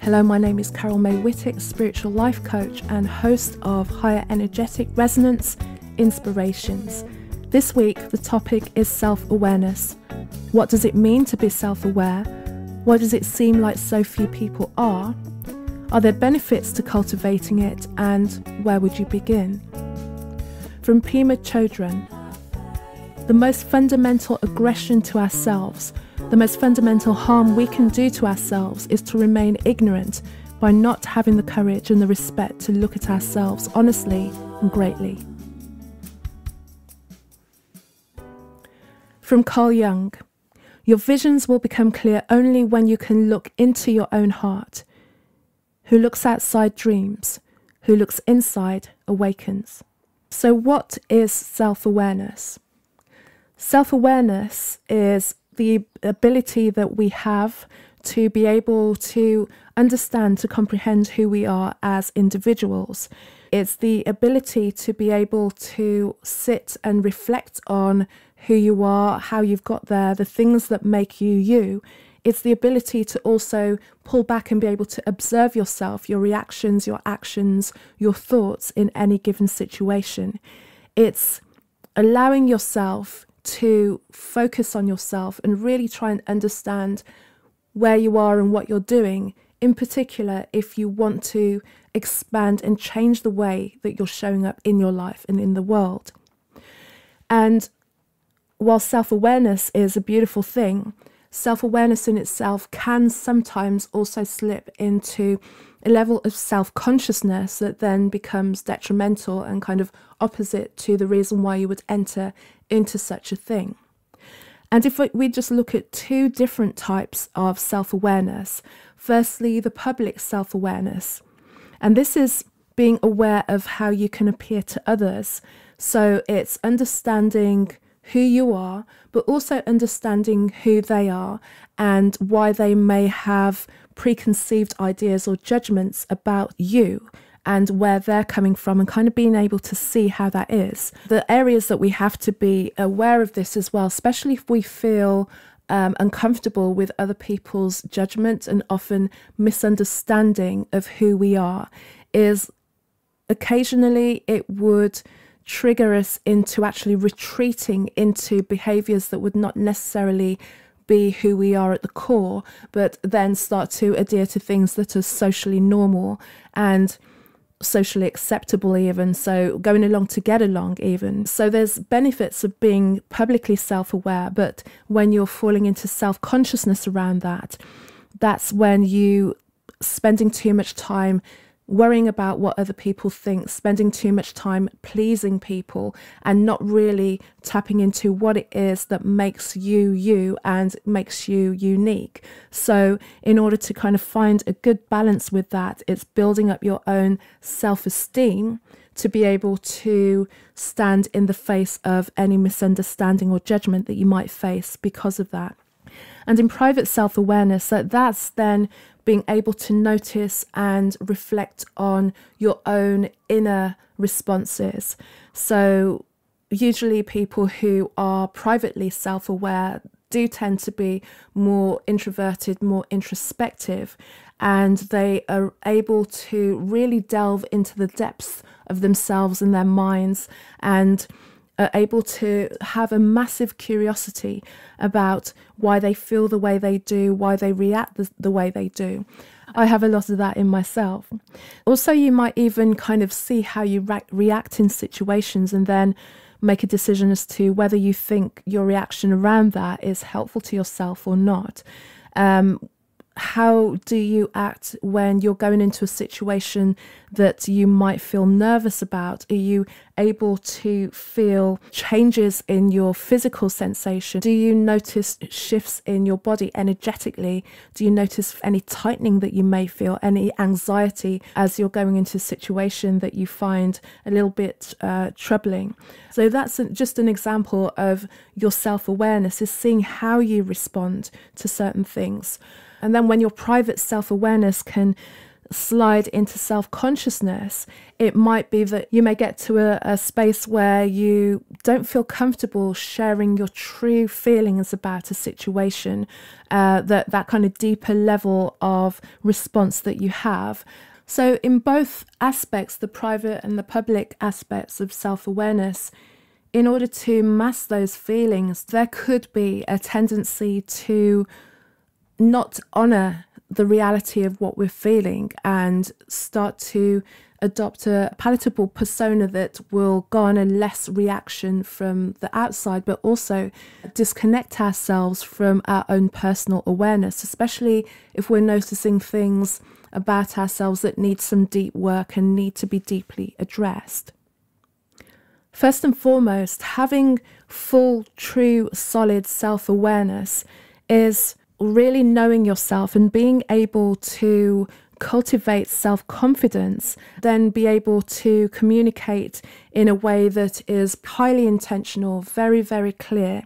Hello, my name is Carol May Whittick, spiritual life coach and host of Higher Energetic Resonance Inspirations. This week, the topic is self-awareness. What does it mean to be self-aware? Why does it seem like so few people are? Are there benefits to cultivating it, and where would you begin? From Pema Chödrön. The most fundamental aggression to ourselves, the most fundamental harm we can do to ourselves is to remain ignorant by not having the courage and the respect to look at ourselves honestly and greatly. From Carl Jung. Your visions will become clear only when you can look into your own heart. Who looks outside dreams, who looks inside awakens. So what is self-awareness? Self-awareness is the ability that we have to be able to understand, to comprehend who we are as individuals. It's the ability to be able to sit and reflect on who you are, how you've got there, the things that make you you. It's the ability to also pull back and be able to observe yourself, your reactions, your actions, your thoughts in any given situation. It's allowing yourself to focus on yourself and really try and understand where you are and what you're doing, in particular if you want to expand and change the way that you're showing up in your life and in the world. And while self-awareness is a beautiful thing, self-awareness in itself can sometimes also slip into a level of self-consciousness that then becomes detrimental and kind of opposite to the reason why you would enter into such a thing. And if we just look at two different types of self-awareness, firstly, the public self-awareness. And this is being aware of how you can appear to others. So it's understanding who you are, but also understanding who they are and why they may have preconceived ideas or judgments about you and where they're coming from, and kind of being able to see how that is. The areas that we have to be aware of this as well, especially if we feel uncomfortable with other people's judgment and often misunderstanding of who we are, is occasionally it would trigger us into actually retreating into behaviours that would not necessarily be who we are at the core, but then start to adhere to things that are socially normal and socially acceptable even, so going along to get along even. So there's benefits of being publicly self-aware, but when you're falling into self-consciousness around that, that's when you spending too much time worrying about what other people think, spending too much time pleasing people and not really tapping into what it is that makes you you and makes you unique. So in order to kind of find a good balance with that, it's building up your own self-esteem to be able to stand in the face of any misunderstanding or judgment that you might face because of that. And in private self-awareness, that's then being able to notice and reflect on your own inner responses. So usually people who are privately self-aware do tend to be more introverted, more introspective, and they are able to really delve into the depths of themselves and their minds, and are able to have a massive curiosity about why they feel the way they do, why they react the way they do. I have a lot of that in myself. Also, you might even kind of see how you react in situations and then make a decision as to whether you think your reaction around that is helpful to yourself or not. How do you act when you're going into a situation that you might feel nervous about? Are you able to feel changes in your physical sensation? Do you notice shifts in your body energetically? Do you notice any tightening that you may feel, any anxiety as you're going into a situation that you find a little bit troubling? So that's just an example of your self-awareness, is seeing how you respond to certain things. And then when your private self-awareness can slide into self-consciousness, it might be that you may get to a space where you don't feel comfortable sharing your true feelings about a situation, that kind of deeper level of response that you have. So in both aspects, the private and the public aspects of self-awareness, in order to mask those feelings, there could be a tendency to not honor the reality of what we're feeling and start to adopt a palatable persona that will garner less reaction from the outside, but also disconnect ourselves from our own personal awareness, especially if we're noticing things about ourselves that need some deep work and need to be deeply addressed. First and foremost, having full, true, solid self-awareness is really knowing yourself and being able to cultivate self-confidence, then be able to communicate in a way that is highly intentional, very, very clear.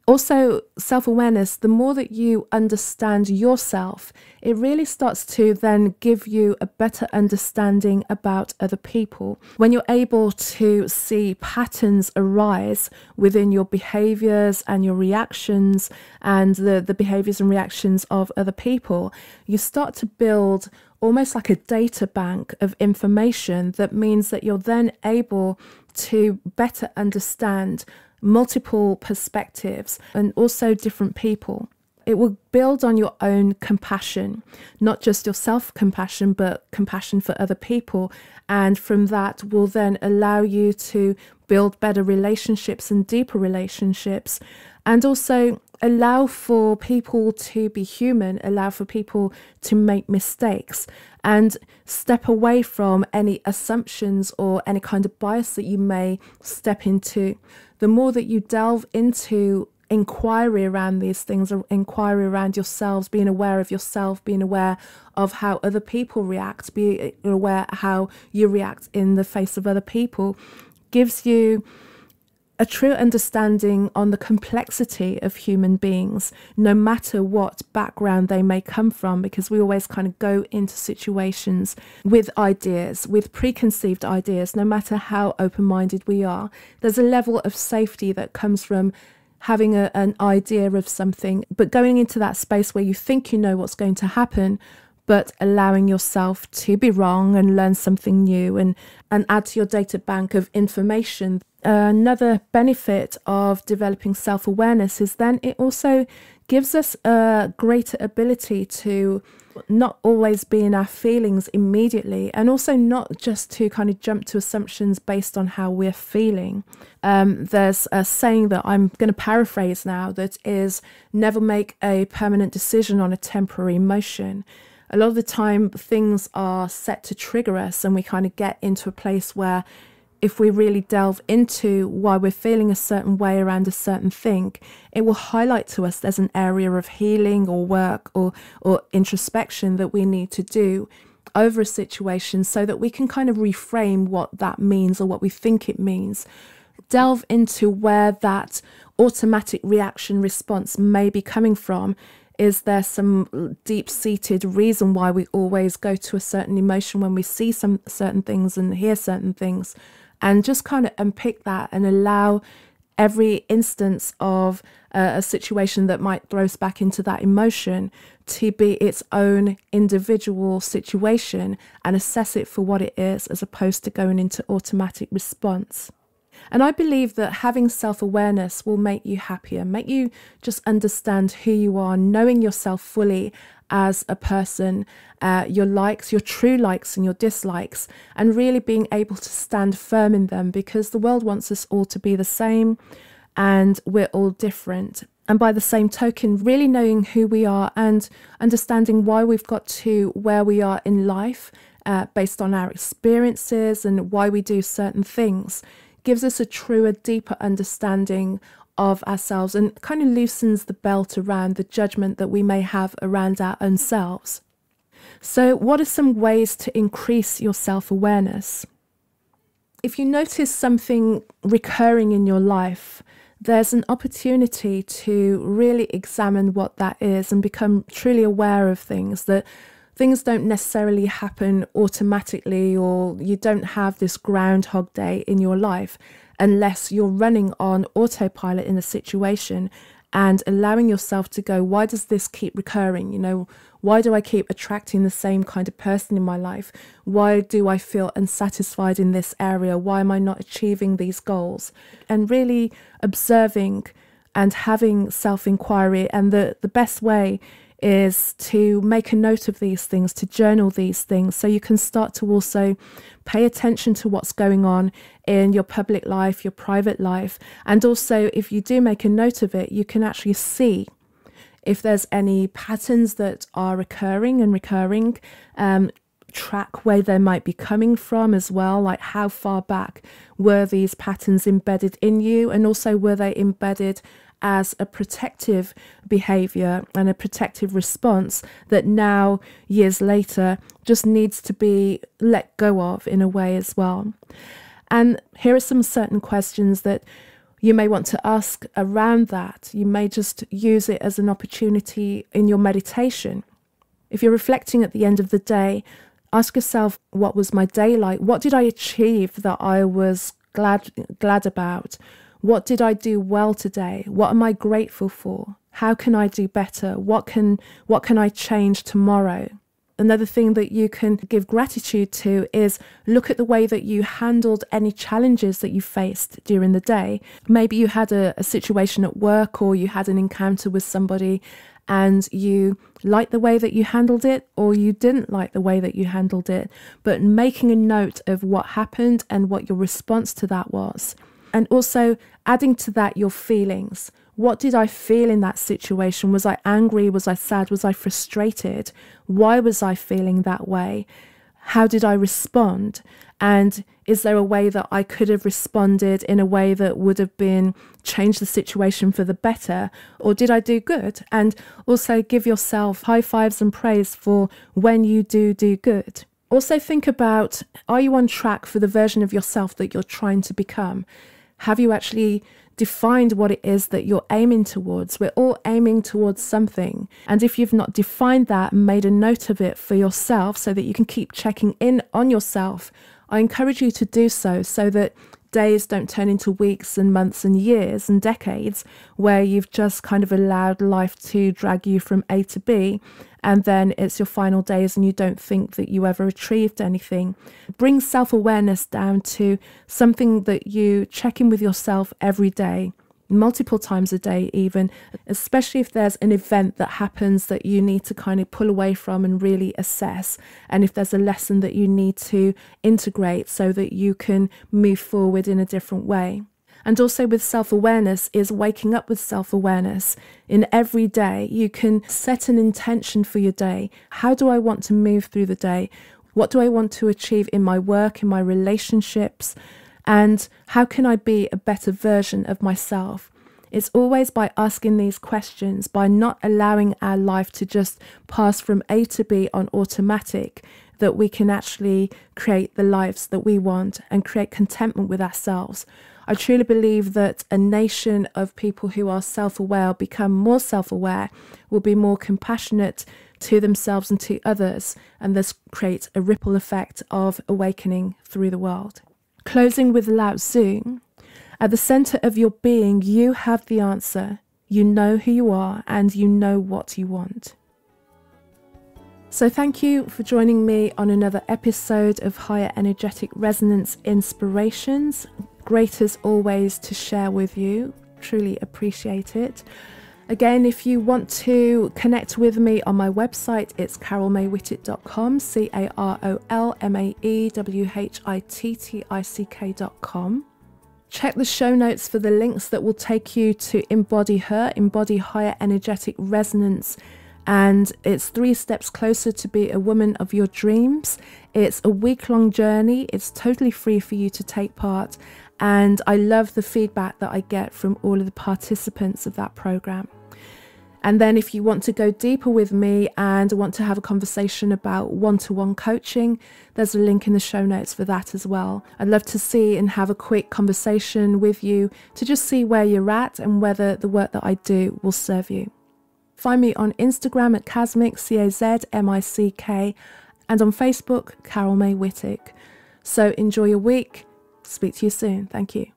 Also, self-awareness, the more that you understand yourself, it really starts to then give you a better understanding about other people. When you're able to see patterns arise within your behaviors and your reactions and the behaviors and reactions of other people, you start to build almost like a data bank of information that means that you're then able to better understand multiple perspectives and also different people. It will build on your own compassion, not just your self-compassion, but compassion for other people. And from that will then allow you to build better relationships and deeper relationships, and also allow for people to be human, allow for people to make mistakes, and step away from any assumptions or any kind of bias that you may step into. The more that you delve into inquiry around these things, or inquiry around yourselves, being aware of yourself, being aware of how other people react, being aware how you react in the face of other people, gives you a true understanding on the complexity of human beings, no matter what background they may come from, because we always kind of go into situations with ideas, with preconceived ideas, no matter how open-minded we are. There's a level of safety that comes from having an idea of something, but going into that space where you think you know what's going to happen, but allowing yourself to be wrong and learn something new and add to your data bank of information. Another benefit of developing self-awareness is then it also gives us a greater ability to not always be in our feelings immediately, and also not just to kind of jump to assumptions based on how we're feeling. There's a saying that I'm going to paraphrase now that is, never make a permanent decision on a temporary emotion. A lot of the time things are set to trigger us, and we kind of get into a place where if we really delve into why we're feeling a certain way around a certain thing, it will highlight to us there's an area of healing or work or introspection that we need to do over a situation so that we can kind of reframe what that means or what we think it means. Delve into where that automatic reaction response may be coming from. Is there some deep-seated reason why we always go to a certain emotion when we see some certain things and hear certain things? And just kind of unpick that and allow every instance of a situation that might throw us back into that emotion to be its own individual situation and assess it for what it is, as opposed to going into automatic response. And I believe that having self-awareness will make you happier, make you just understand who you are, knowing yourself fully as a person, your likes, your true likes and your dislikes, and really being able to stand firm in them, because the world wants us all to be the same and we're all different. And by the same token, really knowing who we are and understanding why we've got to where we are in life based on our experiences and why we do certain things gives us a truer, deeper understanding of ourselves and kind of loosens the belt around the judgment that we may have around our own selves. So what are some ways to increase your self-awareness? If you notice something recurring in your life, there's an opportunity to really examine what that is and become truly aware of things that things don't necessarily happen automatically, or you don't have this Groundhog Day in your life unless you're running on autopilot in a situation and allowing yourself to go, why does this keep recurring? You know, why do I keep attracting the same kind of person in my life? Why do I feel unsatisfied in this area? Why am I not achieving these goals? And really observing and having self-inquiry. And the best way is to make a note of these things, to journal these things, so you can start to also pay attention to what's going on in your public life, your private life. And also, if you do make a note of it, you can actually see if there's any patterns that are recurring, track where they might be coming from as well, like how far back were these patterns embedded in you, and also were they embedded as a protective behavior and a protective response that now, years later, just needs to be let go of in a way as well. And here are some certain questions that you may want to ask around that. You may just use it as an opportunity in your meditation. If you're reflecting at the end of the day, ask yourself, what was my day like? What did I achieve that I was glad about? What did I do well today? What am I grateful for? How can I do better? What can I change tomorrow? Another thing that you can give gratitude to is look at the way that you handled any challenges that you faced during the day. Maybe you had a situation at work, or you had an encounter with somebody and you liked the way that you handled it, or you didn't like the way that you handled it, but making a note of what happened and what your response to that was. And also adding to that your feelings. What did I feel in that situation? Was I angry? Was I sad? Was I frustrated? Why was I feeling that way? How did I respond? And is there a way that I could have responded in a way that would have been changed the situation for the better? Or did I do good? And also give yourself high fives and praise for when you do good. Also think about, are you on track for the version of yourself that you're trying to become? Have you actually defined what it is that you're aiming towards? We're all aiming towards something. And if you've not defined that and made a note of it for yourself so that you can keep checking in on yourself, I encourage you to do so that days don't turn into weeks and months and years and decades where you've just kind of allowed life to drag you from A to B, and then it's your final days and you don't think that you ever achieved anything. Bring self-awareness down to something that you check in with yourself every day, multiple times a day even, especially if there's an event that happens that you need to kind of pull away from and really assess, and if there's a lesson that you need to integrate so that you can move forward in a different way. And also with self-awareness is waking up with self-awareness. In every day, you can set an intention for your day. How do I want to move through the day? What do I want to achieve in my work, in my relationships? And how can I be a better version of myself? It's always by asking these questions, by not allowing our life to just pass from A to B on automatic, that we can actually create the lives that we want and create contentment with ourselves. I truly believe that a nation of people who are self-aware, become more self-aware, will be more compassionate to themselves and to others, and thus create a ripple effect of awakening through the world. Closing with Lao Tzu, at the center of your being, you have the answer. You know who you are and you know what you want. So thank you for joining me on another episode of Higher Energetic Resonance Inspirations. Great as always to share with you. Truly appreciate it. Again, if you want to connect with me on my website, it's carolmaywhittick.com, carolmaywhittick.com. Check the show notes for the links that will take you to Embody Higher Energetic Resonance. And it's 3 steps closer to be a woman of your dreams. It's a week-long journey. It's totally free for you to take part. And I love the feedback that I get from all of the participants of that program. And then if you want to go deeper with me and want to have a conversation about one-to-one coaching, there's a link in the show notes for that as well. I'd love to see and have a quick conversation with you to just see where you're at and whether the work that I do will serve you. Find me on Instagram at Casmick, Cazmick, and on Facebook, Carol May Whittick. So enjoy your week. Speak to you soon. Thank you.